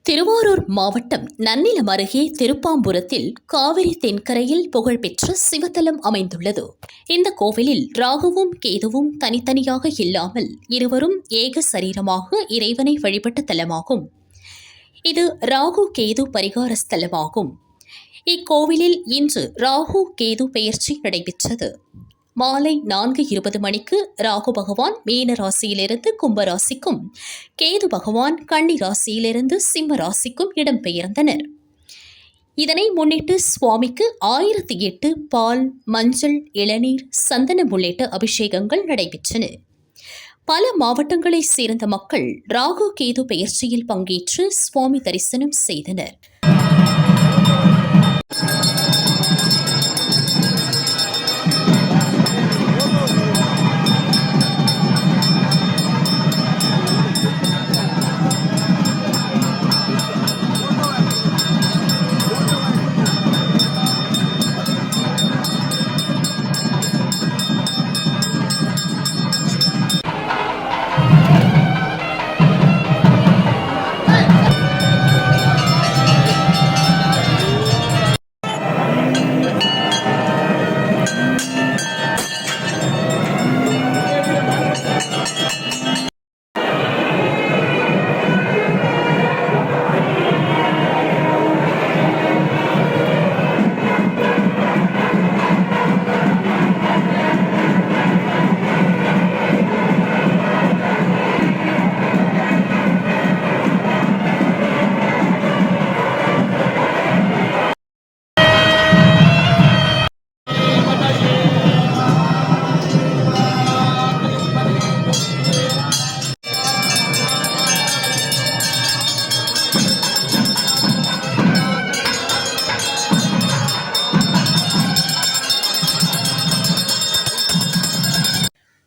திருவாரூர் மாவட்டம் நன்னிலம் அருகே திருப்பாம்புரத்தில் காவிரி தென்கரையில் புகழ்பெற்ற சிவத்தலம் அமைந்துள்ளது. இந்த கோவிலில் ராகுவும் கேதுவும் தனித்தனியாக இல்லாமல் இருவரும் ஏக சரீரமாக இறைவனை வழிபட்ட தலமாகும். இது ராகு கேது பரிகார ஸ்தலமாகும். இக்கோவிலில் இன்று ராகு கேது பெயர்ச்சி நடைபெற்றது. மாலை 4:20 மணிக்கு ராகு பகவான் மீன ராசியிலிருந்து கும்பராசிக்கும், கேது பகவான் கன்னி ராசியிலிருந்து சிம்ம ராசிக்கும் இடம்பெயர்ந்தனர். இதனை முன்னிட்டு சுவாமிக்கு 1008 பால், மஞ்சள், இளநீர், சந்தனம் உள்ளிட்ட அபிஷேகங்கள் நடைபெற்றன. பல மாவட்டங்களைச் சேர்ந்த மக்கள் ராகு கேது பெயர்ச்சியில் பங்கேற்று சுவாமி தரிசனம் செய்தனர்.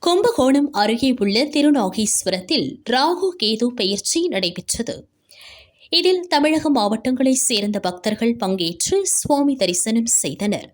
கும்பகோணம் அருகே உள்ள திருநாகேஸ்வரத்தில் ராகு கேது பெயர்ச்சி நடைபெற்றது. இதில் தமிழக மாவட்டங்களைச் சேர்ந்த பக்தர்கள் பங்கேற்று சுவாமி தரிசனம் செய்தனர்.